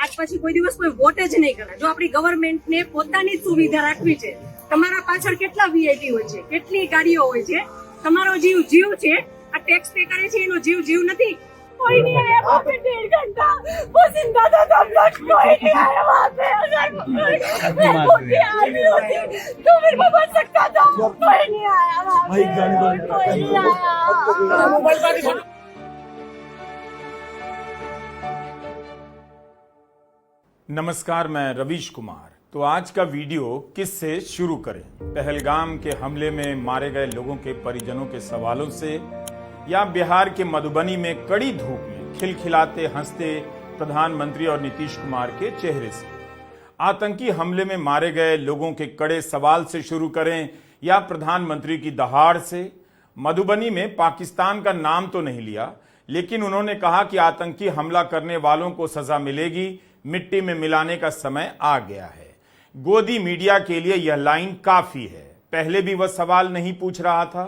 આજ પછી કોઈ દિવસ કોઈ વોટ જ નહીં કરે. જો આપણી ગવર્મેન્ટને પોતાની સુવિધા રાખવી છે, તમારા પાછળ કેટલા વીઆઈપી હોય છે, કેટલી ગાડીઓ હોય છે, તમારો જીવ જીવ છે, આ ટેક્સ પે કરે છે એનો જીવ જીવ નથી. कोई नहीं आया वहाँ पे 1.5 घंटा, वो जिंदा था तब तक कोई नहीं आया वहाँ पे. अगर मैं भूखी आदमी होती तो फिर मैं बच सकता था. कोई नहीं आया वहाँ पे, कोई नहीं आया. नमस्कार, मैं रवीश कुमार. तो आज का वीडियो किस से शुरू करें? पहलगाम के हमले में मारे गए लोगों के परिजनों के सवालों से, या बिहार के मधुबनी में कड़ी धूप में खिलखिलाते हंसते प्रधानमंत्री और नीतीश कुमार के चेहरे से? आतंकी हमले में मारे गए लोगों के कड़े सवाल से शुरू करें या प्रधानमंत्री की दहाड़ से? मधुबनी में पाकिस्तान का नाम तो नहीं लिया, लेकिन उन्होंने कहा कि आतंकी हमला करने वालों को सजा मिलेगी, मिट्टी में मिलाने का समय आ गया है. गोदी मीडिया के लिए यह लाइन काफी है. पहले भी वह सवाल नहीं पूछ रहा था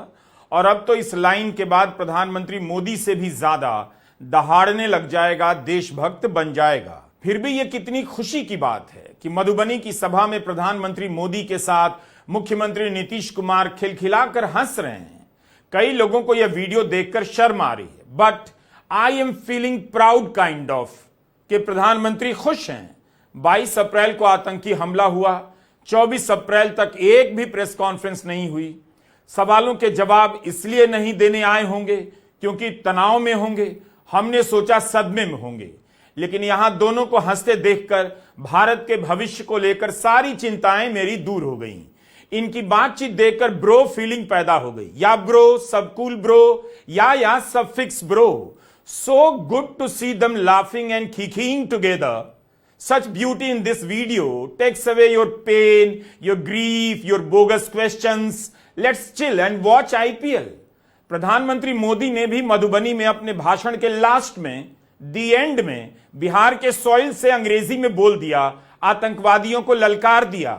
और अब तो इस लाइन के बाद प्रधानमंत्री मोदी से भी ज्यादा दहाड़ने लग जाएगा, देशभक्त बन जाएगा. फिर भी यह कितनी खुशी की बात है कि मधुबनी की सभा में प्रधानमंत्री मोदी के साथ मुख्यमंत्री नीतीश कुमार खिलखिलाकर हंस रहे हैं. कई लोगों को यह वीडियो देखकर शर्म आ रही है, but I am feeling proud kind of कि प्रधानमंत्री खुश हैं. 22 अप्रैल को आतंकी हमला हुआ, 24 अप्रैल तक एक भी प्रेस कॉन्फ्रेंस नहीं हुई. सवालों के जवाब इसलिए नहीं देने आए होंगे क्योंकि तनाव में होंगे, हमने सोचा सदमे में होंगे. लेकिन यहां दोनों को हंसते देखकर भारत के भविष्य को लेकर सारी चिंताएं मेरी दूर हो गईं. इनकी बातचीत देखकर ब्रो फीलिंग पैदा हो गई. या ब्रो, सब कूल ब्रो, या सब fix bro. So good to see them laughing and kicking together. Such beauty in this video takes away your pain, your grief, your bogus questions. Let's chill and watch IPL. प्रधानमंत्री मोदी ने भी मधुबनी में अपने भाषण के last में, दी and में, बिहार के सॉइल से अंग्रेजी में बोल दिया, आतंकवादियों को ललकार दिया.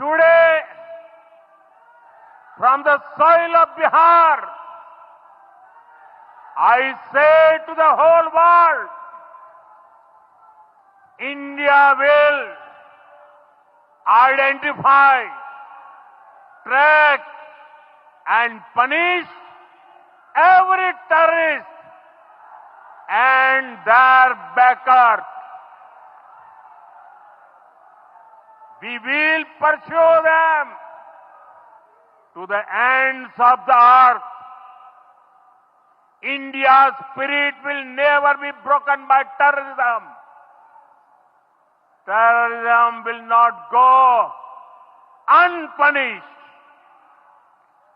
Today, from the soil of Bihar, I say to the whole world, India will identify, track and punish every terrorist and their backers. We will pursue them to the ends of the earth. India's spirit will never be broken by terrorism. Terrorism will not go unpunished.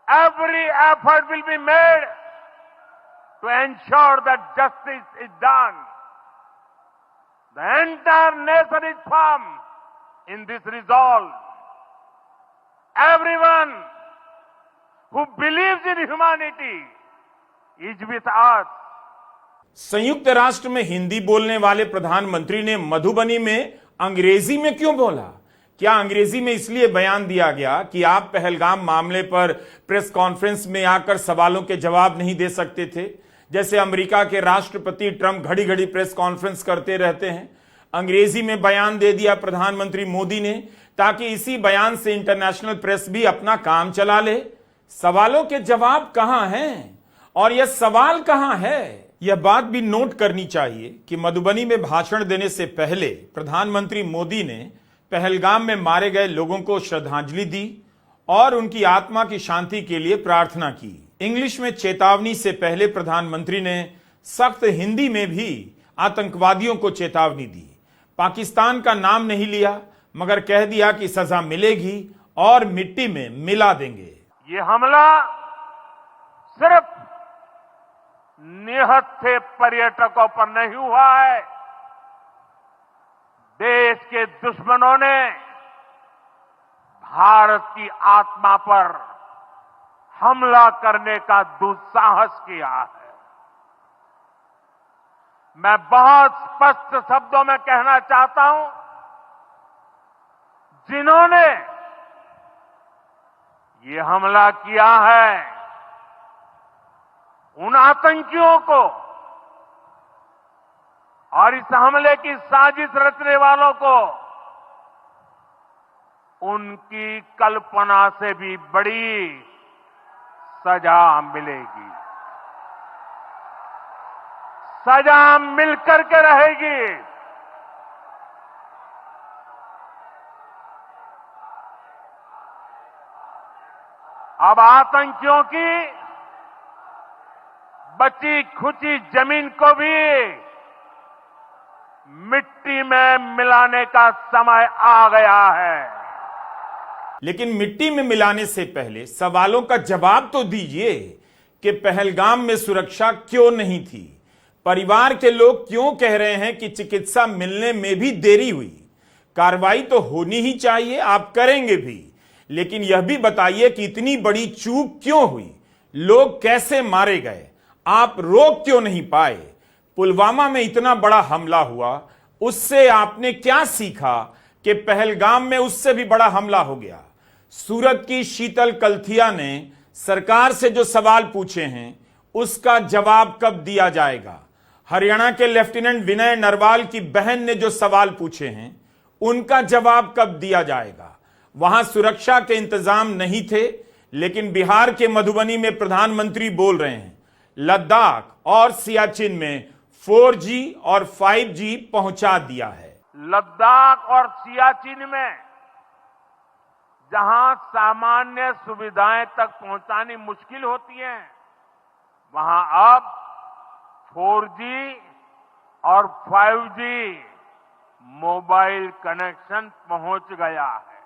Every effort will be made to ensure that justice is done. The entire nation is firm in this resolve. Everyone who believes in humanity is with us. संयुक्त राष्ट्र में हिंदी बोलने वाले प्रधानमंत्री ने मधुबनी में अंग्रेजी में क्यों बोला? क्या अंग्रेजी में इसलिए बयान दिया गया कि आप पहलगाम मामले पर प्रेस कॉन्फ्रेंस में आकर सवालों के जवाब नहीं दे सकते थे? जैसे अमेरिका के राष्ट्रपति ट्रंप घड़ी घड़ी प्रेस कॉन्फ्रेंस करते रहते हैं. अंग्रेजी में बयान दे दिया प्रधानमंत्री मोदी ने ताकि इसी बयान से इंटरनेशनल प्रेस भी अपना काम चला ले. सवालों के जवाब कहां हैं और यह सवाल कहां है? यह बात भी नोट करनी चाहिए कि मधुबनी में भाषण देने से पहले प्रधानमंत्री मोदी ने पहलगाम में मारे गए लोगों को श्रद्धांजलि दी और उनकी आत्मा की शांति के लिए प्रार्थना की. इंग्लिश में चेतावनी से पहले प्रधानमंत्री ने सख्त हिंदी में भी आतंकवादियों को चेतावनी दी. पाकिस्तान का नाम नहीं लिया, मगर कह दिया कि सजा मिलेगी और मिट्टी में मिला देंगे. ये हमला सिर्फ निहत्थे पर्यटकों पर नहीं हुआ है. देश के दुश्मनों ने भारत की आत्मा पर हमला करने का दुस्साहस किया है. मैं बहुत स्पष्ट शब्दों में कहना चाहता हूं, जिन्होंने ये हमला किया है, उन आतंकियों को और इस हमले की साजिश रचने वालों को उनकी कल्पना से भी बड़ी सजा मिलेगी। सजा मिलकर के रहेगी। अब आतंकियों की बची खुची जमीन को भी मिट्टी में मिलाने का समय आ गया है। लेकिन मिट्टी में मिलाने से पहले सवालों का जवाब तो दीजिए कि पहलगाम में सुरक्षा क्यों नहीं थी? परिवार के लोग क्यों कह रहे हैं कि चिकित्सा मिलने में भी देरी हुई? कार्रवाई तो होनी ही चाहिए, आप करेंगे भी, लेकिन यह भी बताइए कि इतनी बड़ी चूक क्यों हुई? लोग कैसे मारे गए? आप रोक क्यों नहीं पाए? पुलवामा में इतना बड़ा हमला हुआ, उससे आपने क्या सीखा कि पहलगाम में उससे भी बड़ा हमला हो गया? सूरत की शीतल कलथिया ने सरकार से जो सवाल पूछे हैं उसका जवाब कब दिया जाएगा? हरियाणा के लेफ्टिनेंट विनय नरवाल की बहन ने जो सवाल पूछे हैं उनका जवाब कब दिया जाएगा? वहां सुरक्षा के इंतजाम नहीं थे, लेकिन बिहार के मधुबनी में प्रधानमंत्री बोल रहे हैं लद्दाख और सियाचिन में 4G और 5G पहुंचा दिया है। लद्दाख और सियाचिन में जहां सामान्य सुविधाएं तक पहुंचानी मुश्किल होती है, वहां अब 4G और 5G मोबाइल कनेक्शन पहुंच गया है।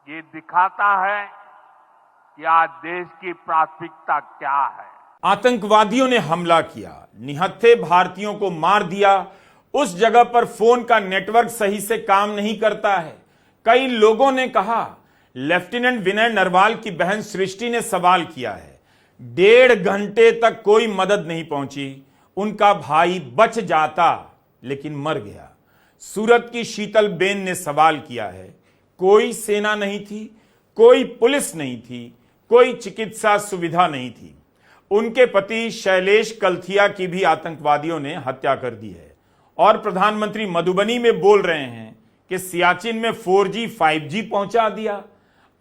ये दिखाता है कि आज देश की प्राथमिकता क्या है। आतंकवादियों ने हमला किया, निहत्थे भारतीयों को मार दिया। उस जगह पर फोन का नेटवर्क सही से काम नहीं करता है। कई लोगों ने कहा, लेफ्टिनेंट विनय नरवाल की बहन सृष्टि ने सवाल किया है, 1.5 घंटे तक कोई मदद नहीं पहुंची, उनका भाई बच जाता लेकिन मर गया। सूरत की शीतल बेन ने सवाल किया है, कोई सेना नहीं थी, कोई पुलिस नहीं थी, कोई चिकित्सा सुविधा नहीं थी। उनके पति शैलेश कलथिया की भी आतंकवादियों ने हत्या कर दी है। और प्रधानमंत्री मधुबनी में बोल रहे हैं कि सियाचिन में 4G 5G पहुंचा दिया।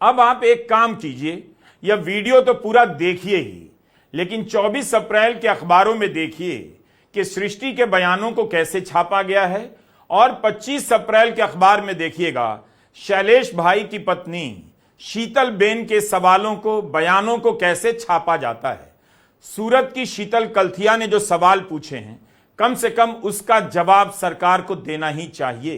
अब आप एक काम कीजिए, यह वीडियो तो पूरा देखिए ही, लेकिन 24 अप्रैल के अखबारों में देखिए कि सृष्टि के बयानों को कैसे छापा गया है, और 25 अप्रैल के अखबार में देखिएगा शैलेश भाई की पत्नी शीतल बेन के सवालों को, बयानों को कैसे छापा जाता है। सूरत की शीतल कलथिया ने जो सवाल पूछे हैं, कम से कम उसका जवाब सरकार को देना ही चाहिए।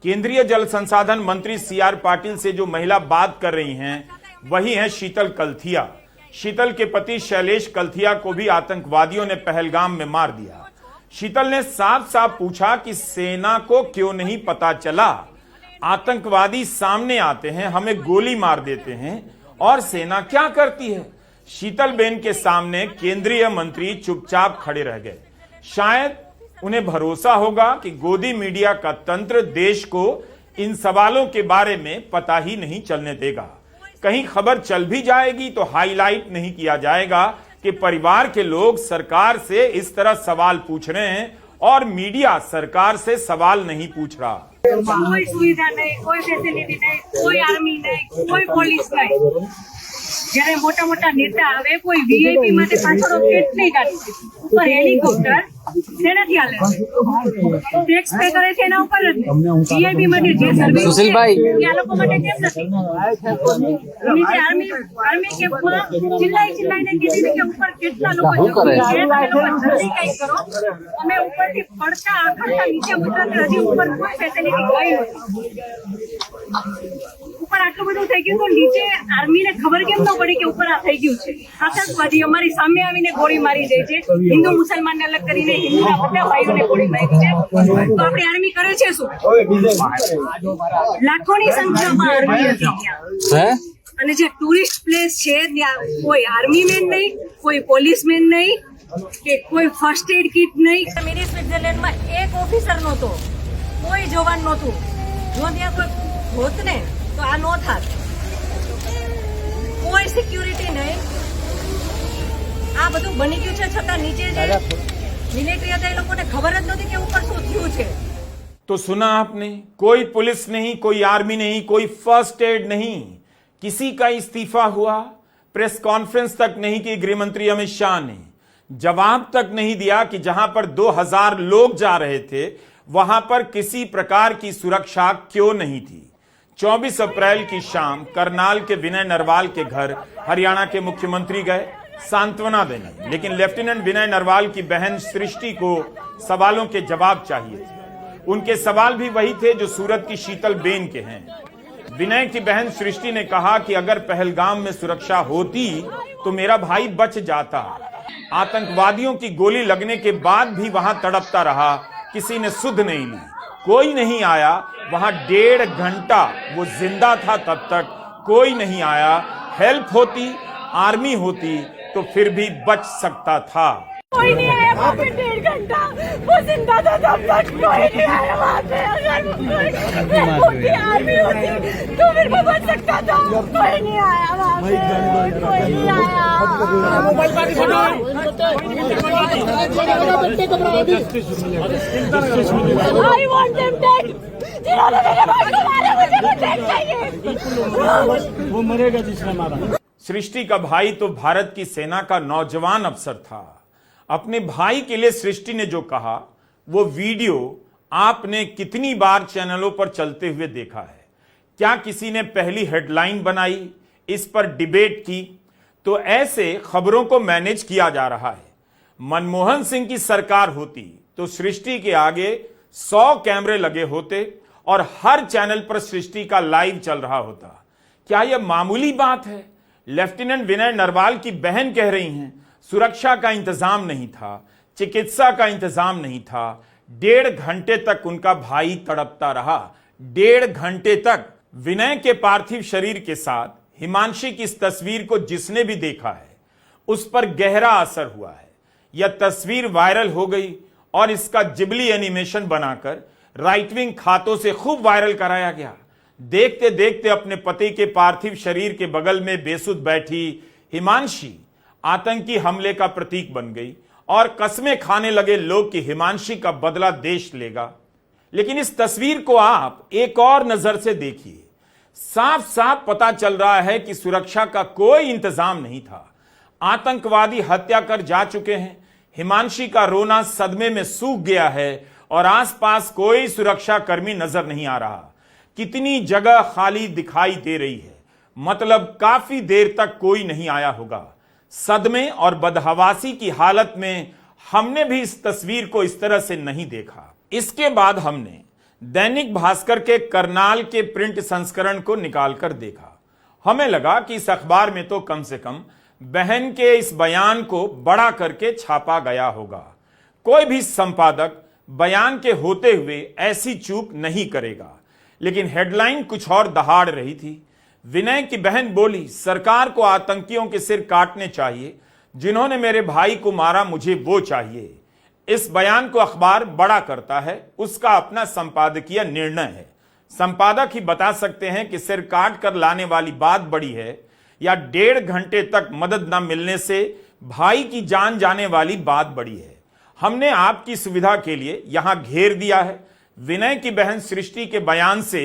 केंद्रीय जल संसाधन मंत्री CR पाटिल से जो महिला बात कर रही हैं, वही है शीतल कलथिया। शीतल के पति शैलेश कलथिया को भी आतंकवादियों ने पहलगाम में मार दिया। शीतल ने साफ साफ पूछा कि सेना को क्यों नहीं पता चला? आतंकवादी सामने आते हैं, हमें गोली मार देते हैं, और सेना क्या करती है? शीतल बेन के सामने केंद्रीय मंत्री चुपचाप खड़े रह गए। शायद उन्हें भरोसा होगा कि गोदी मीडिया का तंत्र देश को इन सवालों के बारे में पता ही नहीं चलने देगा। कहीं खबर चल भी जाएगी तो हाईलाइट नहीं किया जाएगा कि परिवार के लोग सरकार से इस तरह सवाल पूछ रहे हैं और मीडिया सरकार से सवाल नहीं पूछ रहा। कोई सुविधा नहीं, कोई फैसिलिटी नहीं, कोई आर्मी नहीं, कोई પોલીસ नहीं। જ્યારે મોટા મોટા નેતા આવે, કોઈ વીઆઈપી માટે પાછળ કેટલી ગાડી, ઉપર હેલિકોપ્ટર શેનાથી હાલે છે? ટેક્સ પે કરે છે એના ઉપર જ ને। વીઆઈપી માટે જે સર્વિસ સુશીલભાઈ આ લોકો માટે કેમ નથી? નીચે આર્મી કેમ્પમાં ચિલ્લાઈને કીધી કે ઉપર કેટલા લોકો જલ્દી કંઈ કરો, અમે ઉપરથી પડતા આખા નીચે ઉતરતા હજી ઉપર કોઈ ફેસિલિટી કોઈ નથી। ઉપર આટલું બધું થઈ ગયું તો નીચે આર્મીને ખબર કેમ ન પડી કે ઉપર આ થઈ ગયું છે? આતંકવાદી અમારી સામે આવીને ગોળી મારી દે છે, હિન્દુ મુસલમાનને અલગ કરીને હિન્દુના બધા ભાઈઓને ગોળી મારી છે, તો આપણી આર્મી કરે છે શું? લાખોની સંખ્યામાં આર્મી હતી ત્યાં, અને જે ટુરિસ્ટ પ્લેસ છે ત્યાં કોઈ આર્મી મેન નહીં, કોઈ પોલીસમેન નહીં, કે કોઈ ફર્સ્ટ એડ કિટ નહીં। મિની સ્વિટ્ઝરલેન્ડમાં એક ઓફિસર નહોતો, કોઈ જવાન નહોતું। જો ત્યાં કોઈ હોત ને તો આ નો થાત। કોઈ સિક્યુરિટી નહીં, આ બધું બની ગયું છે છતાં નીચે જે મિલિટરી હતા એ લોકોને ખબર જ નહોતી કે ઉપર શું થયું છે. तो सुना आपने, कोई पुलिस नहीं, कोई आर्मी नहीं, कोई फर्स्ट एड नहीं, किसी का इस्तीफा हुआ, प्रेस कॉन्फ्रेंस तक नहीं की गृह मंत्री अमित शाह ने, जवाब तक नहीं दिया कि जहां पर 2000 लोग जा रहे थे वहां पर किसी प्रकार की सुरक्षा क्यों नहीं थी. 24 अप्रैल की शाम करनाल के विनय नरवाल के घर हरियाणा के मुख्यमंत्री गए सांत्वना देने, लेकिन लेफ्टिनेंट विनय नरवाल की बहन सृष्टि को सवालों के जवाब चाहिए थे. उनके सवाल भी वही थे जो सूरत की शीतल बेन के हैं. विनय की बहन सृष्टि ने कहा कि अगर पहलगाम में सुरक्षा होती तो मेरा भाई बच जाता. आतंकवादियों की गोली लगने के बाद भी वहां तड़पता रहा, किसी ने सुध नहीं ली, कोई नहीं आया. वहां 1.5 घंटा वो जिंदा था, तब तक कोई नहीं आया. हेल्प होती, आर्मी होती तो फिर भी बच सकता था. कोई नहीं आया वहाँ पे 1.5 घंटा, वो जिंदा था तब तक कोई नहीं आया वहाँ पे. अगर वो कोई आर्मी होती तो फिर वो बच सकता था. कोई नहीं आया वहाँ पे, कोई नहीं आया. I want them dead. जिन्होंने मेरे भाई को मारा मुझे वो dead चाहिए. वो मरेगा जिसने मारा. सृष्टि का भाई तो भारत की सेना का नौजवान अफसर था. अपने भाई के लिए सृष्टि ने जो कहा वो वीडियो आपने कितनी बार चैनलों पर चलते हुए देखा है. क्या किसी ने पहली हेडलाइन बनाई, इस पर डिबेट की? तो ऐसे खबरों को मैनेज किया जा रहा है. मनमोहन सिंह की सरकार होती तो सृष्टि के आगे 100 कैमरे लगे होते और हर चैनल पर सृष्टि का लाइव चल रहा होता. क्या यह मामूली बात है? लेफ्टिनेंट विनय नरवाल की बहन कह रही हैं सुरक्षा का इंतजाम नहीं था, चिकित्सा का इंतजाम नहीं था. 1.5 घंटे तक उनका भाई तड़पता रहा. 1.5 घंटे तक विनय के पार्थिव शरीर के साथ हिमांशी की इस तस्वीर को जिसने भी देखा है उस पर गहरा असर हुआ है. यह तस्वीर वायरल हो गई और इसका जिबली एनिमेशन बनाकर राइट विंग खातों से खूब वायरल कराया गया. देखते देखते अपने पति के पार्थिव शरीर के बगल में बेसुध बैठी हिमांशी आतंकी हमले का प्रतीक बन गई और कस्में खाने लगे लोग कि हिमांशी का बदला देश लेगा. लेकिन इस तस्वीर को आप एक और नजर से देखिए. साफ साफ पता चल रहा है कि सुरक्षा का कोई इंतजाम नहीं था. आतंकवादी हत्या कर जा चुके हैं. हिमांशी का रोना सदमे में सूख गया है और आसपास कोई सुरक्षा कर्मी नजर नहीं आ रहा. कितनी जगह खाली दिखाई दे रही है, मतलब काफी देर तक कोई नहीं आया होगा. सदमे और बदहवासी की हालत में हमने भी इस तस्वीर को इस तरह से नहीं देखा. इसके बाद हमने दैनिक भास्कर के करनाल के प्रिंट संस्करण को निकालकर देखा. हमें लगा कि इस अखबार में तो कम से कम बहन के इस बयान को बड़ा करके छापा गया होगा. कोई भी संपादक बयान के होते हुए ऐसी चूक नहीं करेगा. लेकिन हेडलाइन कुछ और दहाड़ रही थी. विनय की बहन बोली सरकार को आतंकियों के सिर काटने चाहिए, जिन्होंने मेरे भाई को मारा मुझे वो चाहिए. इस बयान को अखबार बड़ा करता है, उसका अपना संपादकीय निर्णय है. संपादक ही बता सकते हैं कि सिर काट कर लाने वाली बात बड़ी है या 1.5 घंटे तक मदद न मिलने से भाई की जान जाने वाली बात बड़ी है. हमने आपकी सुविधा के लिए यहां घेर दिया है. विनय की बहन सृष्टि के बयान से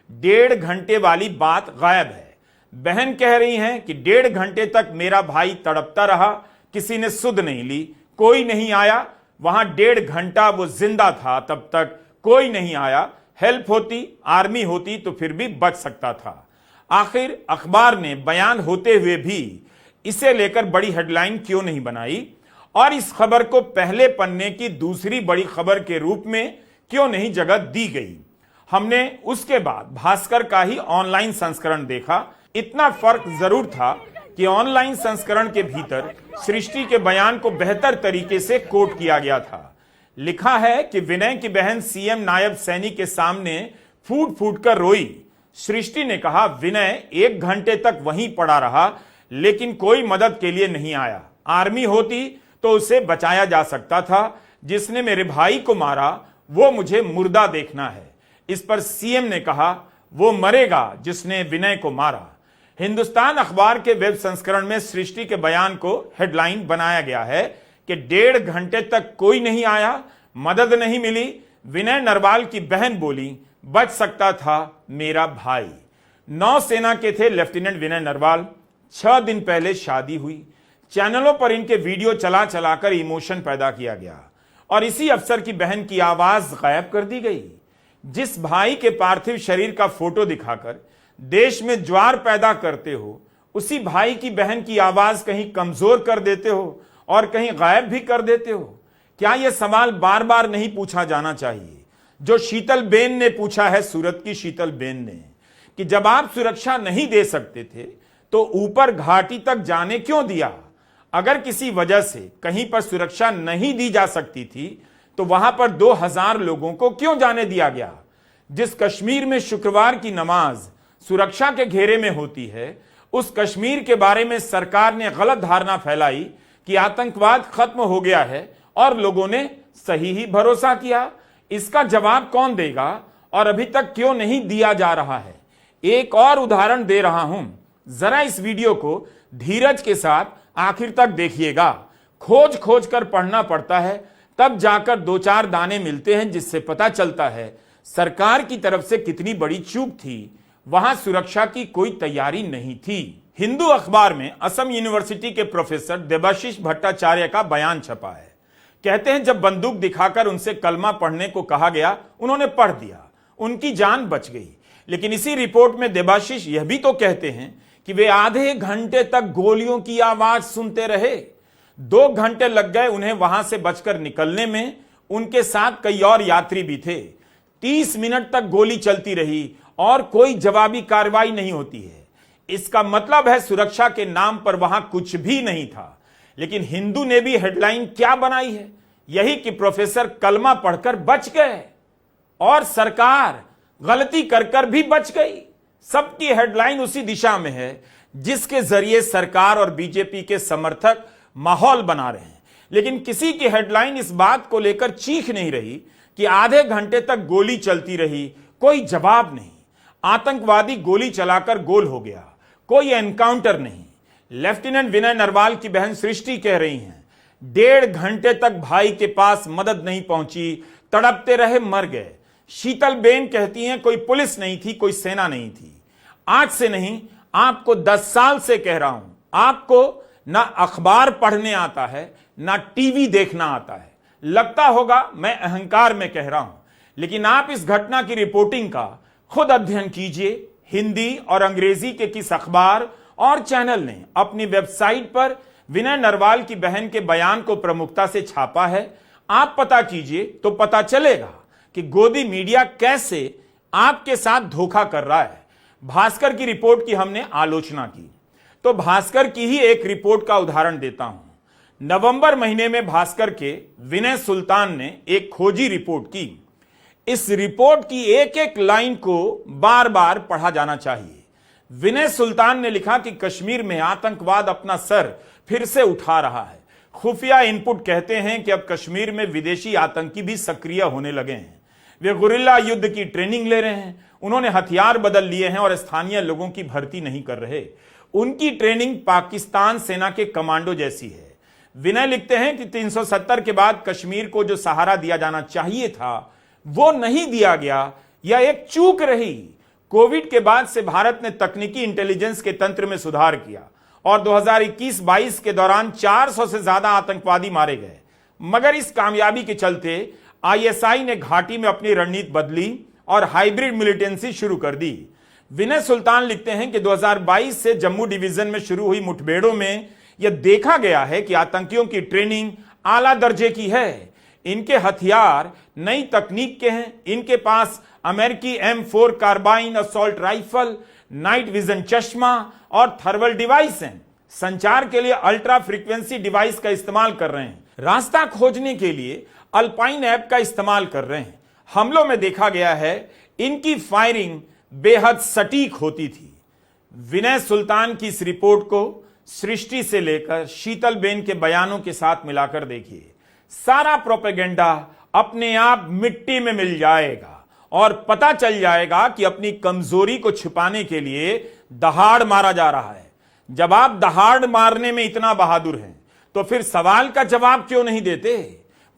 1.5 घंटे वाली बात गायब है. बहन कह रही हैं कि 1.5 घंटे तक मेरा भाई तड़पता रहा, किसी ने सुध नहीं ली, कोई नहीं आया. वहां 1.5 घंटा वो जिंदा था, तब तक कोई नहीं आया. हेल्प होती, आर्मी होती तो फिर भी बच सकता था. आखिर अखबार ने बयान होते हुए भी इसे लेकर बड़ी हेडलाइन क्यों नहीं बनाई और इस खबर को पहले पन्ने की दूसरी बड़ी खबर के रूप में क्यों नहीं जगह दी गई? हमने उसके बाद भास्कर का ही ऑनलाइन संस्करण देखा. इतना फर्क जरूर था कि ऑनलाइन संस्करण के भीतर सृष्टि के बयान को बेहतर तरीके से कोट किया गया था. लिखा है कि विनय की बहन सीएम नायब सैनी के सामने फूट फूट कर रोई. सृष्टि ने कहा विनय 1 घंटे तक वहीं पड़ा रहा, लेकिन कोई मदद के लिए नहीं आया. आर्मी होती तो उसे बचाया जा सकता था. जिसने मेरे भाई को मारा वो मुझे मुर्दा देखना है. इस पर सीएम ने कहा वो मरेगा जिसने विनय को मारा. हिंदुस्तान अखबार के वेब संस्करण में सृष्टि के बयान को हेडलाइन बनाया गया है कि 1.5 घंटे तक कोई नहीं आया, मदद नहीं मिली। विनय नरवाल की बहन बोली, बच सकता था मेरा भाई। नौसेना के थे लेफ्टिनेंट विनय नरवाल। 6 दिन पहले शादी हुई। चैनलों पर इनके वीडियो चला चलाकर इमोशन पैदा किया गया और इसी अफसर की बहन की आवाज गायब कर दी गई। जिस भाई के पार्थिव शरीर का फोटो दिखाकर देश में ज्वार पैदा करते हो, उसी भाई की बहन की आवाज कहीं कमजोर कर देते हो और कहीं गायब भी कर देते हो। क्या यह सवाल बार बार नहीं पूछा जाना चाहिए जो शीतल बेन ने पूछा है, सूरत की शीतल बेन ने, कि जब आप सुरक्षा नहीं दे सकते थे तो ऊपर घाटी तक जाने क्यों दिया? अगर किसी वजह से कहीं पर सुरक्षा नहीं दी जा सकती थी तो वहां पर 2000 लोगों को क्यों जाने दिया गया? जिस कश्मीर में शुक्रवार की नमाज सुरक्षा के घेरे में होती है, उस कश्मीर के बारे में सरकार ने गलत धारणा फैलाई कि आतंकवाद खत्म हो गया है और लोगों ने सही ही भरोसा किया। इसका जवाब कौन देगा और अभी तक क्यों नहीं दिया जा रहा है? एक और उदाहरण दे रहा हूं, जरा इस वीडियो को धीरज के साथ आखिर तक देखिएगा। खोज खोज कर पढ़ना पड़ता है, तब जाकर 2-4 दाने मिलते हैं, जिससे पता चलता है सरकार की तरफ से कितनी बड़ी चूक थी। वहां सुरक्षा की कोई तैयारी नहीं थी। हिंदू अखबार में असम यूनिवर्सिटी के प्रोफेसर देबाशीष भट्टाचार्य का बयान छपा है। कहते हैं जब बंदूक दिखाकर उनसे कलमा पढ़ने को कहा गया, उन्होंने पढ़ दिया, उनकी जान बच गई। लेकिन इसी रिपोर्ट में देबाशीष यह भी तो कहते हैं कि वे आधे घंटे तक गोलियों की आवाज सुनते रहे। 2 घंटे लग गए उन्हें वहां से बचकर निकलने में। उनके साथ कई और यात्री भी थे। 30 मिनट तक गोली चलती रही और कोई जवाबी कार्रवाई नहीं होती है। इसका मतलब है सुरक्षा के नाम पर वहां कुछ भी नहीं था। लेकिन हिंदू ने भी हेडलाइन क्या बनाई है? यही कि प्रोफेसर कलमा पढ़कर बच गए और सरकार गलती कर कर भी बच गई। सबकी हेडलाइन उसी दिशा में है जिसके जरिए सरकार और बीजेपी के समर्थक माहौल बना रहे हैं। लेकिन किसी की हेडलाइन इस बात को लेकर चीख नहीं रही कि आधे घंटे तक गोली चलती रही, कोई जवाब नहीं। आतंकवादी गोली चलाकर गोल हो गया, कोई एनकाउंटर नहीं। लेफ्टिनेंट विनय नरवाल की बहन सृष्टि कह रही हैं 1.5 घंटे तक भाई के पास मदद नहीं पहुंची, तड़पते रहे, मर गए। शीतल बेन कहती हैं कोई पुलिस नहीं थी, कोई सेना नहीं थी। आज से नहीं, आपको 10 साल से कह रहा हूं, आपको ना अखबार पढ़ने आता है, ना टीवी देखना आता है। लगता होगा मैं अहंकार में कह रहा हूं, लेकिन आप इस घटना की रिपोर्टिंग का खुद अध्ययन कीजिए। हिंदी और अंग्रेजी के किस अखबार और चैनल ने अपनी वेबसाइट पर विनय नरवाल की बहन के बयान को प्रमुखता से छापा है, आप पता कीजिए तो पता चलेगा कि गोदी मीडिया कैसे आपके साथ धोखा कर रहा है। भास्कर की रिपोर्ट की हमने आलोचना की, तो भास्कर की ही एक रिपोर्ट का उदाहरण देता हूं। नवंबर महीने में भास्कर के विनय सुल्तान ने एक खोजी रिपोर्ट की। इस रिपोर्ट की एक एक लाइन को बार बार पढ़ा जाना चाहिए। विनय सुल्तान ने लिखा कि कश्मीर में आतंकवाद अपना सर फिर से उठा रहा है। खुफिया इनपुट कहते हैं कि अब कश्मीर में विदेशी आतंकी भी सक्रिय होने लगे हैं। वे गुरिल्ला युद्ध की ट्रेनिंग ले रहे हैं, उन्होंने हथियार बदल लिए हैं और स्थानीय लोगों की भर्ती नहीं कर रहे। उनकी ट्रेनिंग पाकिस्तान सेना के कमांडो जैसी है। विनय लिखते हैं कि 370 के बाद कश्मीर को जो सहारा दिया जाना चाहिए था वो नहीं दिया गया, यह एक चूक रही। कोविड के बाद से भारत ने तकनीकी इंटेलिजेंस के तंत्र में सुधार किया और 2021-22 के दौरान 400 से ज्यादा आतंकवादी मारे गए। मगर इस कामयाबी के चलते आईएसआई ने घाटी में अपनी रणनीति बदली और हाइब्रिड मिलिटेंसी शुरू कर दी। विनय सुल्तान लिखते हैं कि 2022 से जम्मू डिवीजन में शुरू हुई मुठभेड़ों में यह देखा गया है कि आतंकियों की ट्रेनिंग आला दर्जे की है। इनके हथियार नई तकनीक के हैं। इनके पास अमेरिकी M4 carbine assault rifle, night vision चश्मा और थर्मल डिवाइस हैं। संचार के लिए अल्ट्रा फ्रीक्वेंसी डिवाइस का इस्तेमाल कर रहे हैं। रास्ता खोजने के लिए अल्पाइन ऐप का इस्तेमाल कर रहे हैं। हमलों में देखा गया है इनकी फायरिंग बेहद सटीक होती थी। विनय सुल्तान की इस रिपोर्ट को सृष्टि से लेकर शीतल बेन के बयानों के साथ मिलाकर देखिए। सारा प्रोपेगेंडा अपने आप मिट्टी में मिल जाएगा और पता चल जाएगा कि अपनी कमजोरी को छिपाने के लिए दहाड़ मारा जा रहा है। जब आप दहाड़ मारने में इतना बहादुर हैं तो फिर सवाल का जवाब क्यों नहीं देते?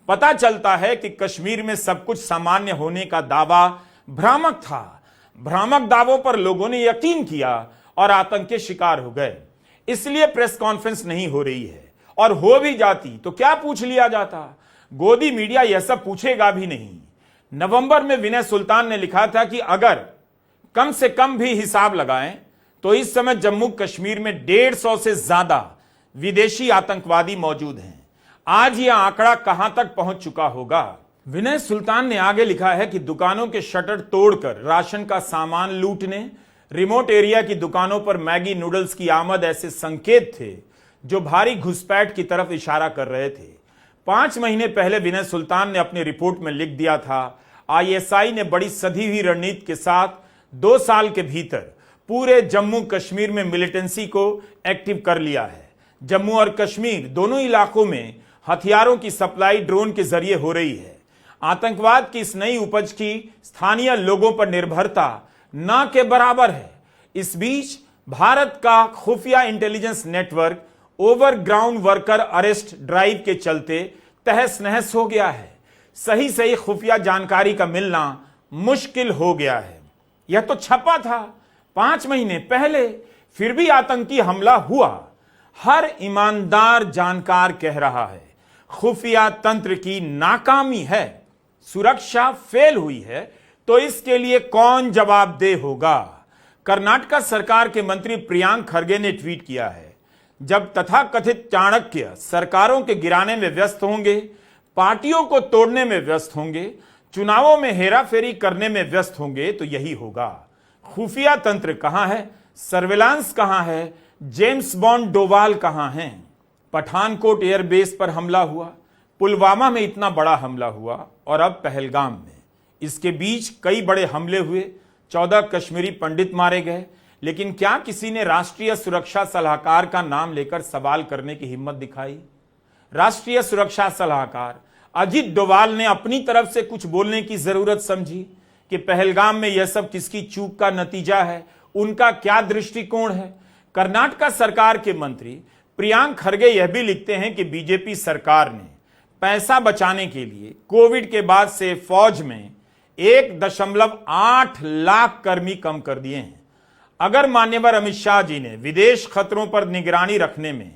पता चलता है कि कश्मीर में सब कुछ सामान्य होने का दावा भ्रामक था। भ्रामक दावों पर लोगों ने यकीन किया और आतंक के शिकार हो गए। इसलिए प्रेस कॉन्फ्रेंस नहीं हो रही है, और हो भी जाती तो क्या पूछ लिया जाता? गोदी मीडिया यह सब पूछेगा भी नहीं। नवंबर में विनय सुल्तान ने लिखा था कि अगर कम से कम भी हिसाब लगाएं तो इस समय जम्मू कश्मीर में 150 से ज्यादा विदेशी आतंकवादी मौजूद हैं। आज यह आंकड़ा कहां तक पहुंच चुका होगा? विनय सुल्तान ने आगे लिखा है कि दुकानों के शटर तोड़कर राशन का सामान लूटने, रिमोट एरिया की दुकानों पर मैगी नूडल्स की आमद ऐसे संकेत थे जो भारी घुसपैठ की तरफ इशारा कर रहे थे। 5 महीने पहले विनय सुल्तान ने अपनी रिपोर्ट में लिख दिया था, आईएसआई ने बड़ी सधी हुई रणनीति के साथ 2 साल के भीतर पूरे जम्मू कश्मीर में मिलिटेंसी को एक्टिव कर लिया है। जम्मू और कश्मीर दोनों इलाकों में हथियारों की सप्लाई ड्रोन के जरिए हो रही है। आतंकवाद की इस नई उपज की स्थानीय लोगों पर निर्भरता न के बराबर है। इस बीच भारत का खुफिया intelligence network overground worker arrest drive के चलते तहस नहस हो गया है। सही खुफिया जानकारी का मिलना मुश्किल हो गया है। यह तो छपा था 5 महीने पहले, फिर भी आतंकी हमला हुआ। हर ईमानदार जानकार कह रहा है खुफिया तंत्र की नाकामी है, सुरक्षा फेल हुई है, तो इसके लिए कौन जवाबदेह होगा? कर्नाटक सरकार के मंत्री प्रियांक खरगे ने ट्वीट किया है, जब तथाकथित चाणक्य सरकारों के गिराने में व्यस्त होंगे, पार्टियों को तोड़ने में व्यस्त होंगे, चुनावों में हेराफेरी करने में व्यस्त होंगे, तो यही होगा। खुफिया तंत्र कहां है? सर्विलांस कहां है? जेम्स बॉन्ड डोवाल कहां हैं? पठानकोट एयरबेस पर हमला हुआ, पुलवामा में इतना बड़ा हमला हुआ, और अब पहलगाम में। इसके बीच कई बड़े हमले हुए, 14 कश्मीरी पंडित मारे गए, लेकिन क्या किसी ने राष्ट्रीय सुरक्षा सलाहकार का नाम लेकर सवाल करने की हिम्मत दिखाई? राष्ट्रीय सुरक्षा सलाहकार अजीत डोवाल ने अपनी तरफ से कुछ बोलने की जरूरत समझी कि पहलगाम में यह सब किसकी चूक का नतीजा है, उनका क्या दृष्टिकोण है? कर्नाटक सरकार के मंत्री प्रियांक खरगे यह भी लिखते हैं कि बीजेपी सरकार ने पैसा बचाने के लिए कोविड के बाद से फौज में 1.8 लाख कर्मी कम कर दिए हैं। अगर मान्यवर अमित शाह जी ने विदेश खतरों पर निगरानी रखने में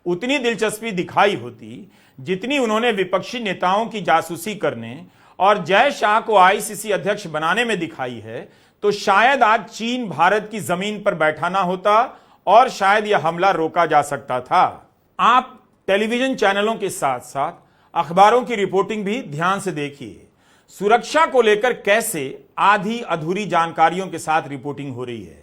उतनी दिलचस्पी दिखाई होती जितनी उन्होंने विपक्षी नेताओं की जासूसी करने और जय शाह को आईसीसी अध्यक्ष बनाने में दिखाई है, तो शायद आज चीन भारत की जमीन पर बैठा ना होता और शायद यह हमला रोका जा सकता था। आप टेलीविजन चैनलों के साथ साथ अखबारों की रिपोर्टिंग भी ध्यान से देखिए। सुरक्षा को लेकर कैसे आधी अधूरी जानकारियों के साथ रिपोर्टिंग हो रही है।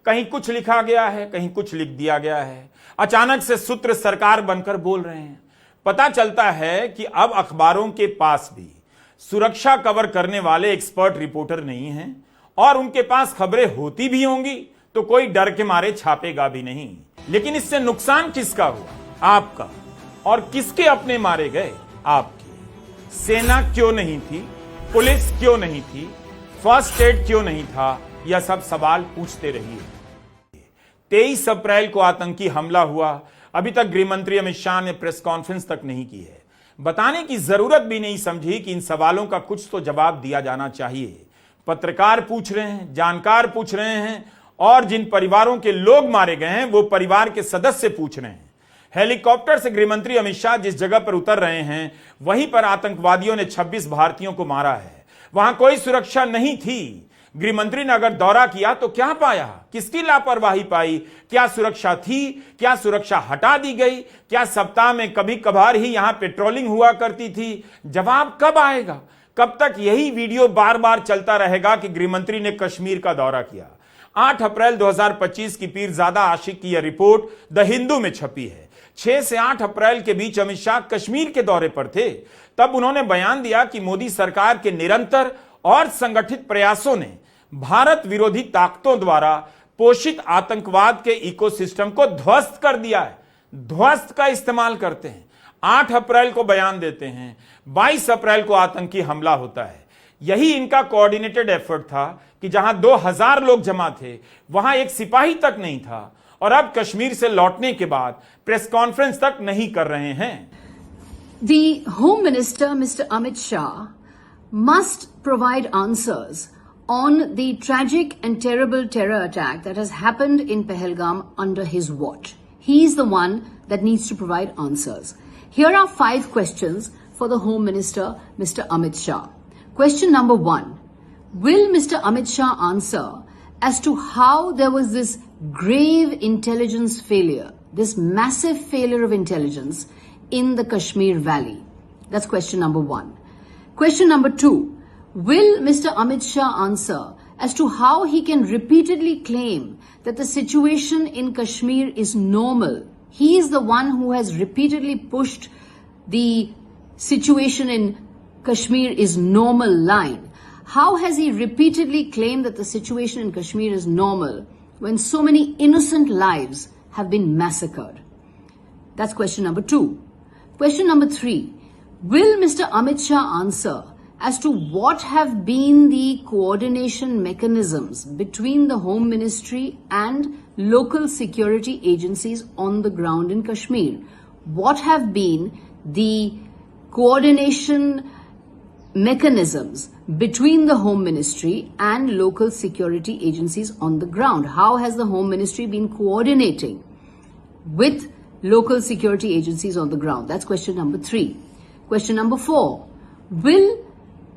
कहीं कुछ लिखा गया है, कहीं कुछ लिख दिया गया है। अचानक से सूत्र सरकार बनकर बोल रहे हैं। पता चलता है कि अब अखबारों के पास भी सुरक्षा कवर करने वाले एक्सपर्ट रिपोर्टर नहीं हैं, और उनके पास खबरें होती भी होंगी तो कोई डर के मारे छापेगा भी नहीं। लेकिन इससे नुकसान किसका हुआ? आपका। और किसके अपने मारे गए? आपके। सेना क्यों नहीं थी? पुलिस क्यों नहीं थी? फर्स्ट एड क्यों नहीं था? यह सब सवाल पूछते रहिए। 23 अप्रैल को आतंकी हमला हुआ। अभी तक गृह मंत्री अमित शाह ने प्रेस कॉन्फ्रेंस तक नहीं की है। बताने की जरूरत भी नहीं समझी कि इन सवालों का कुछ तो जवाब दिया जाना चाहिए। पत्रकार पूछ रहे हैं, जानकार पूछ रहे हैं, और जिन परिवारों के लोग मारे गए हैं वो परिवार के सदस्य पूछ रहे हैं। हेलीकॉप्टर से गृहमंत्री अमित शाह जिस जगह पर उतर रहे हैं, वहीं पर आतंकवादियों ने 26 भारतीयों को मारा है। वहां कोई सुरक्षा नहीं थी। गृहमंत्री ने अगर दौरा किया तो क्या पाया? किसकी लापरवाही पाई? क्या सुरक्षा थी? क्या सुरक्षा हटा दी गई? क्या सप्ताह में कभी कभार ही यहां पेट्रोलिंग हुआ करती थी? जवाब कब आएगा? कब तक यही वीडियो बार बार चलता रहेगा कि गृहमंत्री ने कश्मीर का दौरा किया? 8 अप्रैल 2025 की पीरजादा आशिक की यह रिपोर्ट द हिंदू में छपी है। 6 से 8 अप्रैल के बीच अमित शाह कश्मीर के दौरे पर थे। तब उन्होंने बयान दिया कि मोदी सरकार के निरंतर और संगठित प्रयासों ने भारत विरोधी ताकतों द्वारा पोषित आतंकवाद के इकोसिस्टम को ध्वस्त कर दिया है। ध्वस्त का इस्तेमाल करते हैं। 8 अप्रैल को बयान देते हैं, 22 अप्रैल को आतंकी हमला होता है। यही इनका कोऑर्डिनेटेड एफर्ट था कि जहां 2000 लोग जमा थे वहां एक सिपाही तक नहीं था, और अब कश्मीर से लौटने के बाद प्रेस कॉन्फ्रेंस तक नहीं कर रहे हैं। The Home Minister, Mr. Amit Shah, must provide answers on the tragic and terrible terror attack that has happened in Pahalgam under his watch. He is the one that needs to provide answers. Here are 5 questions for the Home Minister, Mr. Amit Shah. Question number 1. Will Mr. Amit Shah answer as to how there was this grave intelligence failure, this massive failure of intelligence in the Kashmir Valley? That's question number 1. Question number 2. Will Mr. Amit Shah answer as to how he can repeatedly claim that the situation in Kashmir is normal? He is the one who has repeatedly pushed the situation in Kashmir is normal line. How has he repeatedly claimed that the situation in Kashmir is normal when so many innocent lives have been massacred? That's question number 2. Question number 3. Will Mr. Amit Shah answer as to what have been the coordination mechanisms between the Home Ministry and local security agencies on the ground in Kashmir? What have been the coordination mechanisms between the Home Ministry and local security agencies on the ground? How has the Home Ministry been coordinating with local security agencies on the ground? That's question number 3. Question number 4. Will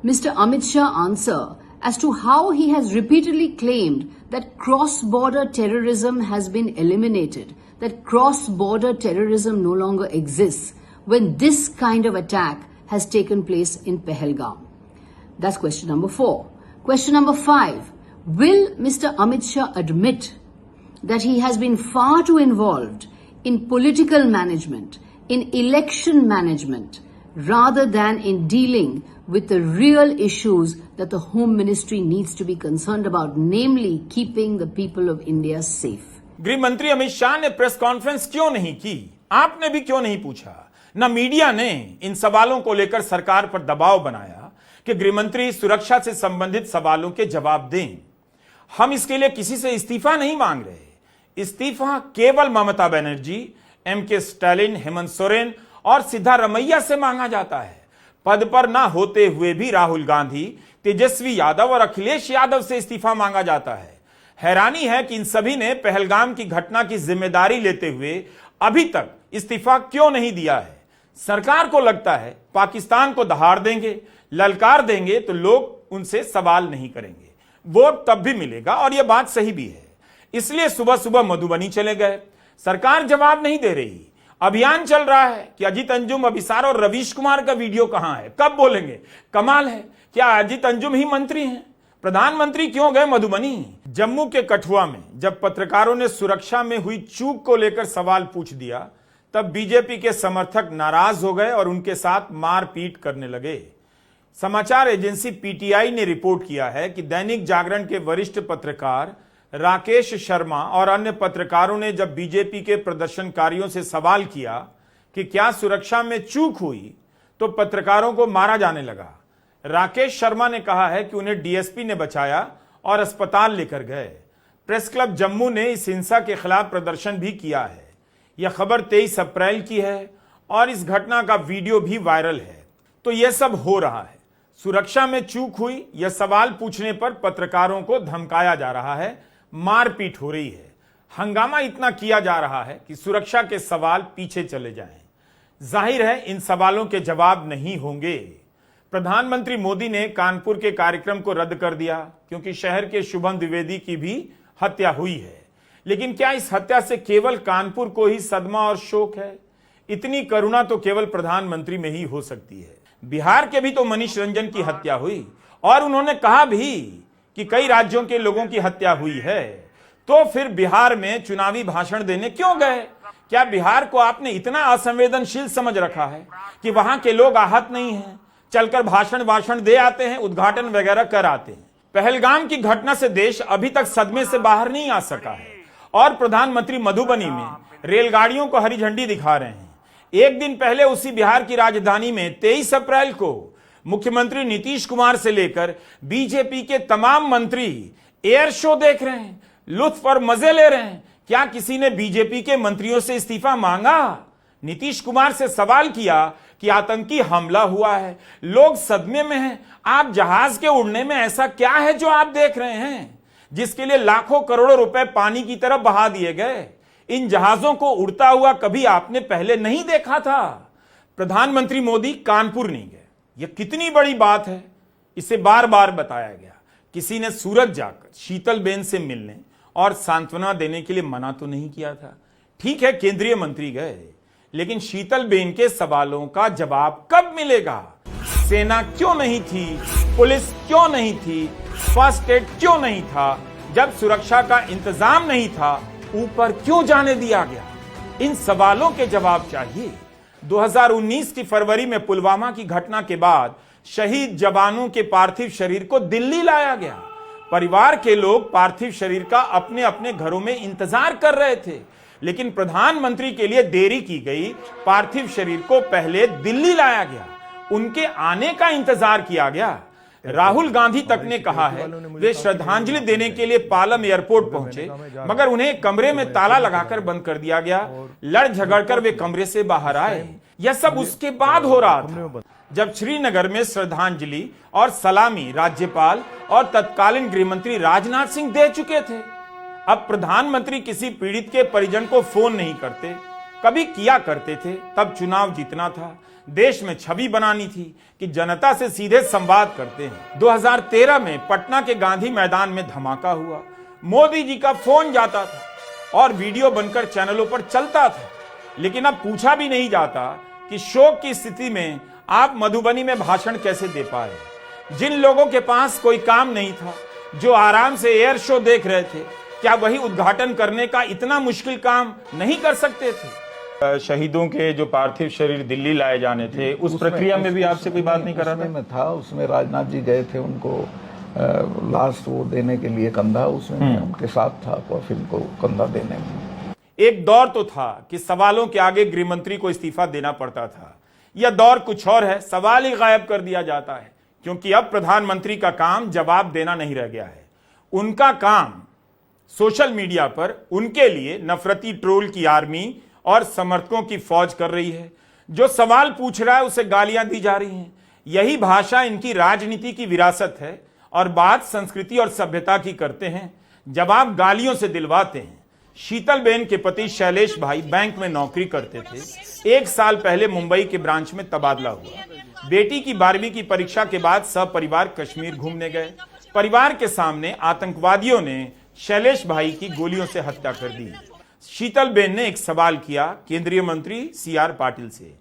Mr. Amit Shah answer as to how he has repeatedly claimed that cross-border terrorism has been eliminated, that cross-border terrorism no longer exists when this kind of attack has taken place in Pahalgam? That's question number 4. Question number 5. Will Mr. Amit Shah admit that he has been far too involved in political management, in election management, rather than in dealing with the real issues that the Home Ministry needs to be concerned about, namely keeping the people of India safe? गृह मंत्री अमित शाह ने press conference क्यों नहीं की? आपने भी क्यों नहीं पूछा? न मीडिया ने इन सवालों को लेकर सरकार पर दबाव बनाया कि गृह मंत्री सुरक्षा से संबंधित सवालों के जवाब दें। हम इसके लिए किसी से इस्तीफा नहीं मांग रहे। इस्तीफा केवल ममता बनर्जी, एमके स्टालिन, हेमंत सोरेन और सिद्धारमैया से मांगा जाता है। पद पर ना होते हुए भी राहुल गांधी, तेजस्वी यादव और अखिलेश यादव से इस्तीफा मांगा जाता है। हैरानी है कि इन सभी ने पहलगाम की घटना की जिम्मेदारी लेते हुए अभी तक इस्तीफा क्यों नहीं दिया है। सरकार को लगता है पाकिस्तान को दहाड़ देंगे, ललकार देंगे तो लोग उनसे सवाल नहीं करेंगे, वोट तब भी मिलेगा, और यह बात सही भी है। इसलिए सुबह सुबह मधुबनी चले गए। सरकार जवाब नहीं दे रही। अभियान चल रहा है कि अजीत अंजुम, अभिसार और रवीश कुमार का वीडियो कहां है, कब बोलेंगे। कमाल है, क्या अजीत अंजुम ही मंत्री हैं? प्रधानमंत्री क्यों गए मधुबनी? जम्मू के कठुआ में जब पत्रकारों ने सुरक्षा में हुई चूक को लेकर सवाल पूछ दिया, तब बीजेपी के समर्थक नाराज हो गए और उनके साथ मारपीट करने लगे। समाचार एजेंसी पीटीआई ने रिपोर्ट किया है कि दैनिक जागरण के वरिष्ठ पत्रकार राकेश शर्मा और अन्य पत्रकारों ने जब बीजेपी के प्रदर्शनकारियों से सवाल किया कि क्या सुरक्षा में चूक हुई, तो पत्रकारों को मारा जाने लगा। राकेश शर्मा ने कहा है कि उन्हें डीएसपी ने बचाया और अस्पताल लेकर गए। प्रेस क्लब जम्मू ने इस हिंसा के खिलाफ प्रदर्शन भी किया है। यह खबर 23 अप्रैल की है और इस घटना का वीडियो भी वायरल है। तो यह सब हो रहा है। सुरक्षा में चूक हुई, यह सवाल पूछने पर पत्रकारों को धमकाया जा रहा है, मारपीट हो रही है, हंगामा इतना किया जा रहा है कि सुरक्षा के सवाल पीछे चले जाएं। जाहिर है इन सवालों के जवाब नहीं होंगे। प्रधानमंत्री मोदी ने कानपुर के कार्यक्रम को रद्द कर दिया क्योंकि शहर के शुभम द्विवेदी की भी हत्या हुई है। लेकिन क्या इस हत्या से केवल कानपुर को ही सदमा और शोक है? इतनी करुणा तो केवल प्रधानमंत्री में ही हो सकती है। बिहार के भी तो मनीष रंजन की हत्या हुई और उन्होंने कहा भी कि कई राज्यों के लोगों की हत्या हुई है। तो फिर बिहार में चुनावी भाषण देने क्यों गए? क्या बिहार को आपने इतना असंवेदनशील समझ रखा है कि वहां के लोग आहत नहीं हैं, चलकर भाषण दे आते हैं, उद्घाटन वगैरह कर आते हैं? पहलगाम की घटना से देश अभी तक सदमे से बाहर नहीं आ सका है और प्रधानमंत्री मधुबनी में रेलगाड़ियों को हरी झंडी दिखा रहे हैं। एक दिन पहले उसी बिहार की राजधानी में 23 अप्रैल को मुख्यमंत्री नीतीश कुमार से लेकर बीजेपी के तमाम मंत्री एयर शो देख रहे हैं, लुत्फ और मजे ले रहे हैं क्या किसी ने बीजेपी के मंत्रियों से इस्तीफा मांगा? नीतीश कुमार से सवाल किया कि आतंकी हमला हुआ है, लोग सदमे में हैं, आप जहाज के उड़ने में ऐसा क्या है जो आप देख रहे हैं, जिसके लिए लाखों करोड़ों रुपए पानी की तरफ बहा दिए गए? इन जहाजों को उड़ता हुआ कभी आपने पहले नहीं देखा था। प्रधानमंत्री मोदी कानपुर नहीं गए, यह कितनी बड़ी बात है, इसे बार बार बताया गया। किसी ने सूरत जाकर शीतलबेन से मिलने और सांत्वना देने के लिए मना तो नहीं किया था। ठीक है, केंद्रीय मंत्री गए, लेकिन शीतलबेन के सवालों का जवाब कब मिलेगा? सेना क्यों नहीं थी, पुलिस क्यों नहीं थी, फर्स्ट एड क्यों नहीं था, जब सुरक्षा का इंतजाम नहीं था, ऊपर क्यों जाने दिया गया? इन सवालों के जवाब चाहिए। 2019 की फरवरी में पुलवामा की घटना के बाद शहीद जवानों के पार्थिव शरीर को दिल्ली लाया गया। परिवार के लोग पार्थिव शरीर का अपने अपने घरों में इंतजार कर रहे थे, लेकिन प्रधानमंत्री के लिए देरी की गई। पार्थिव शरीर को पहले दिल्ली लाया गया, उनके आने का इंतजार किया गया। राहुल गांधी तक ने कहा है वे श्रद्धांजलि देने के लिए पालम एयरपोर्ट पहुंचे, मगर उन्हें कमरे में ताला लगाकर बंद कर दिया गया। लड़ झगड़कर वे कमरे से बाहर आए। यह सब उसके बाद हो रहा था, जब श्रीनगर में श्रद्धांजलि और सलामी राज्यपाल और तत्कालीन गृहमंत्री राजनाथ सिंह दे चुके थे। अब प्रधानमंत्री किसी पीड़ित के परिजन को फोन नहीं करते, कभी किया करते थे, तब चुनाव जीतना था, देश में छवि बनानी थी कि जनता से सीधे संवाद करते हैं। 2013 में पटना के गांधी मैदान में धमाका हुआ, मोदी जी का फोन जाता था और वीडियो बनकर चैनलों पर चलता था, लेकिन अब पूछा भी नहीं जाता कि शोक की स्थिति में आप मधुबनी में भाषण कैसे दे पाए। जिन लोगों के पास कोई काम नहीं था, जो आराम से एयर शो देख रहे थे, क्या वही उद्घाटन करने का इतना मुश्किल काम नहीं कर सकते थे? शहीदों के जो पार्थिव शरीर दिल्ली लाए जाने थे, उस प्रक्रिया में भी आपसे कोई बात नहीं करा था? उसमें राजनाथ जी गए थे उनको लास्ट वो देने के लिए कंधा, उसमें मैं उनके साथ था फिल्म को कंधा देने में। एक दौर तो था कि सवालों के आगे गृहमंत्री को इस्तीफा देना पड़ता था। यह दौर कुछ और है, सवाल ही गायब कर दिया जाता है, क्योंकि अब प्रधानमंत्री का काम जवाब देना नहीं रह गया है। उनका काम सोशल मीडिया पर उनके लिए नफरती ट्रोल की आर्मी और समर्थकों की फौज कर रही है। जो सवाल पूछ रहा है उसे गालियां दी जा रही हैं। यही भाषा इनकी राजनीति की विरासत है और बात संस्कृति और सभ्यता की करते हैं, जवाब गालियों से दिलवाते हैं। शीतलबेन के पति शैलेश भाई बैंक में नौकरी करते थे। 1 साल पहले मुंबई के ब्रांच में तबादला हुआ। बेटी की 12वीं की परीक्षा के बाद सपरिवार कश्मीर घूमने गए। परिवार के सामने आतंकवादियों ने शैलेश भाई की गोलियों से हत्या कर दी। शीतलबेन ने एक सवाल किया केंद्रीय मंत्री CR पाटिल से,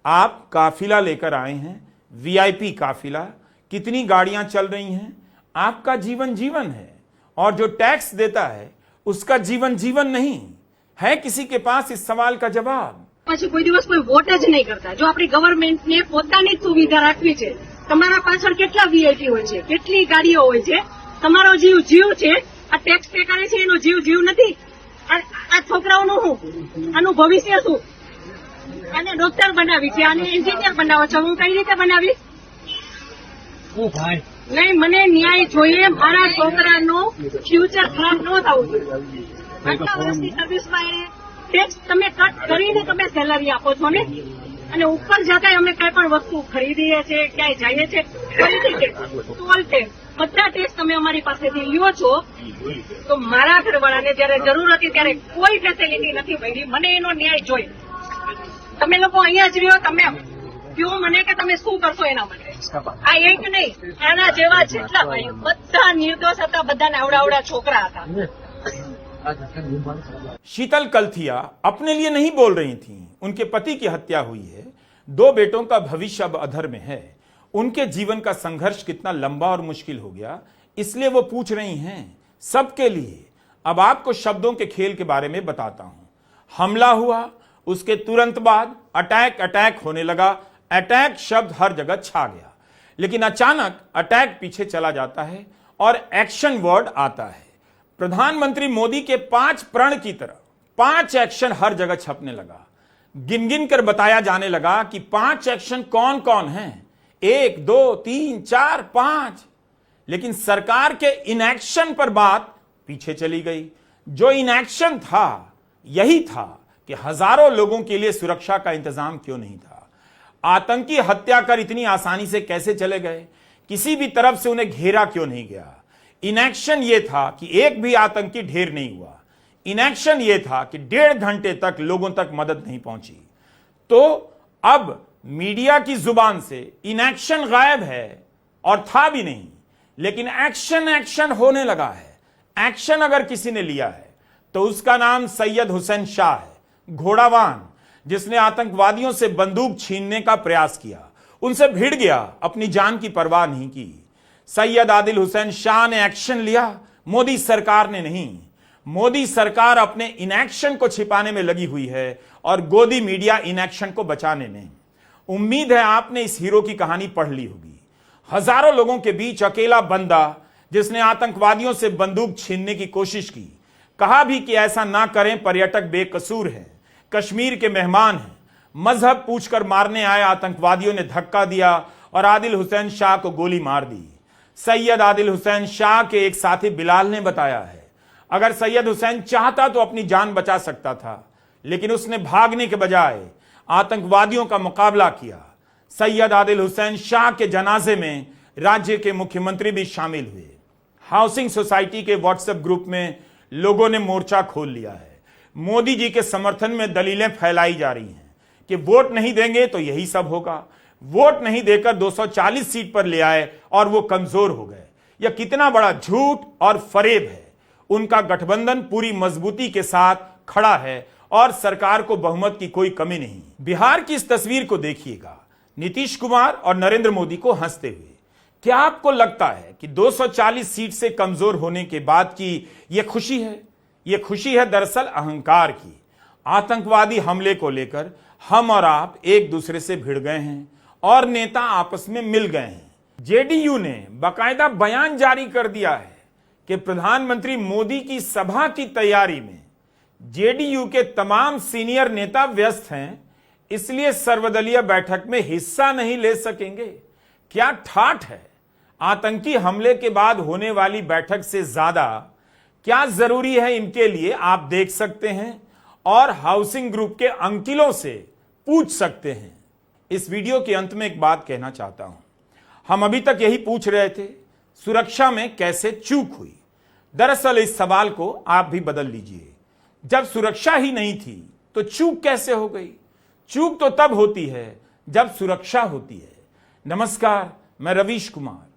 आप काफिला लेकर आए हैं, VIP काफिला, कितनी गाड़ियां चल रही हैं, आपका जीवन जीवन है, और जो टैक्स देता है उसका जीवन जीवन नहीं है। किसी के पास इस सवाल का जवाब? પછી કોઈ દિવસ કોઈ વોટ જ નહીં કરતા। જો આપણી ગવર્મેન્ટને પોતાની જ સુવિધા રાખવી છે, તમારા પાછળ કેટલા VIP હોય છે, કેટલી ગાડીઓ હોય છે, તમારો જીવ જીવ છે, આ ટેક્સ પે કરે છે એનો જીવ જીવ નથી। આ છોકરાઓનું શું, આનું ભવિષ્ય શું? આને ડોક્ટર બનાવી છે, આને એન્જિનિયર બનાવો છો, હું કઈ રીતે બનાવીશ? નહીં, મને ન્યાય જોઈએ, મારા છોકરાનું ફ્યુચર ખરાબ ન થવું જોઈએ। આટલા વર્ષની સર્વિસમાં એને ટેક્સ તમે કટ કરીને તમે સેલરી આપો છો ને, અને ઉપર જતા અમે કઈ પણ વસ્તુ ખરીદીએ છીએ, ક્યાંય જઈએ છીએ, ખરીદી ટેક્સ, ટોલ ટેક્સ, બધા ટેક્સ તમે અમારી પાસેથી લ્યો છો। તો મારા ઘરવાળાને જયારે જરૂર હતી ત્યારે કોઈ ફેસિલિટી નથી મળી, મને એનો ન્યાય જોઈએ। તમે લોકો અહીંયા જ રહ્યો, તમે કયો મને કે તમે શું કરશો એના માટે। આ એક નહીં, આના જેવા જેટલા ભાઈઓ બધા નિર્દોષ હતા, બધાને આવડા છોકરા હતા। शीतल कलथिया अपने लिए नहीं बोल रही थीं। उनके पति की हत्या हुई है, 2 बेटों का भविष्य अब अधर में है। उनके जीवन का संघर्ष कितना लंबा और मुश्किल हो गया, इसलिए वो पूछ रही हैं सबके लिए। अब आपको शब्दों के खेल के बारे में बताता हूं। हमला हुआ, उसके तुरंत बाद अटैक होने लगा। अटैक शब्द हर जगह छा गया, लेकिन अचानक अटैक पीछे चला जाता है और एक्शन वर्ड आता है। प्रधानमंत्री मोदी के 5 प्रण की तरह 5 एक्शन हर जगह छपने लगा। गिन गिन कर बताया जाने लगा कि 5 एक्शन कौन कौन हैं, 1 2 3 4 5। लेकिन सरकार के इनएक्शन पर बात पीछे चली गई। जो इनएक्शन था यही था कि हजारों लोगों के लिए सुरक्षा का इंतजाम क्यों नहीं था। आतंकी हत्या कर इतनी आसानी से कैसे चले गए, किसी भी तरफ से उन्हें घेरा क्यों नहीं गया। इनएक्शन यह था कि एक भी आतंकी ढेर नहीं हुआ। इनएक्शन यह था कि 1.5 घंटे तक लोगों तक मदद नहीं पहुंची। तो अब मीडिया की जुबान से इनएक्शन गायब है और था भी नहीं, लेकिन एक्शन होने लगा है। एक्शन अगर किसी ने लिया है तो उसका नाम सैयद हुसैन शाह है, घोड़ावान, जिसने आतंकवादियों से बंदूक छीनने का प्रयास किया, उनसे भिड़ गया, अपनी जान की परवाह नहीं की। सैयद आदिल हुसैन शाह ने एक्शन लिया, मोदी सरकार ने नहीं। मोदी सरकार अपने इनएक्शन को छिपाने में लगी हुई है और गोदी मीडिया इनएक्शन को बचाने में। उम्मीद है आपने इस हीरो की कहानी पढ़ ली होगी। हजारों लोगों के बीच अकेला बंदा जिसने आतंकवादियों से बंदूक छीनने की कोशिश की, कहा भी कि ऐसा ना करें, पर्यटक बेकसूर हैं, कश्मीर के मेहमान हैं। मजहब पूछकर मारने आए आतंकवादियों ने धक्का दिया और आदिल हुसैन शाह को गोली मार दी। सैयद आदिल हुसैन शाह के एक साथी बिलाल ने बताया है, अगर सैयद हुसैन चाहता तो अपनी जान बचा सकता था, लेकिन उसने भागने के बजाय आतंकवादियों का मुकाबला किया। सैयद आदिल हुसैन शाह के जनाजे में राज्य के मुख्यमंत्री भी शामिल हुए। हाउसिंग सोसाइटी के व्हाट्सएप ग्रुप में लोगों ने मोर्चा खोल लिया है। मोदी जी के समर्थन में दलीलें फैलाई जा रही हैं कि वोट नहीं देंगे तो यही सब होगा। वोट नहीं देकर 240 सीट पर ले आए और वो कमजोर हो गए। यह कितना बड़ा झूठ और फरेब है। उनका गठबंधन पूरी मजबूती के साथ खड़ा है और सरकार को बहुमत की कोई कमी नहीं। बिहार की इस तस्वीर को देखिएगा, नीतीश कुमार और नरेंद्र मोदी को हंसते हुए। क्या आपको लगता है कि 240 सीट से कमजोर होने के बाद की यह खुशी है? यह खुशी है दरअसल अहंकार की। आतंकवादी हमले को लेकर हम और आप एक दूसरे से भिड़ गए हैं और नेता आपस में मिल गए हैं। जेडीयू ने बाकायदा बयान जारी कर दिया है कि प्रधानमंत्री मोदी की सभा की तैयारी में जेडीयू के तमाम सीनियर नेता व्यस्त हैं, इसलिए सर्वदलीय बैठक में हिस्सा नहीं ले सकेंगे। क्या ठाठ है! आतंकी हमले के बाद होने वाली बैठक से ज्यादा क्या जरूरी है इनके लिए, आप देख सकते हैं और हाउसिंग ग्रुप के अंकिलों से पूछ सकते हैं। इस वीडियो के अंत में एक बात कहना चाहता हूं। हम अभी तक यही पूछ रहे थे, सुरक्षा में कैसे चूक हुई। दरअसल इस सवाल को आप भी बदल लीजिए। जब सुरक्षा ही नहीं थी तो चूक कैसे हो गई? चूक तो तब होती है जब सुरक्षा होती है। नमस्कार, मैं रवीश कुमार।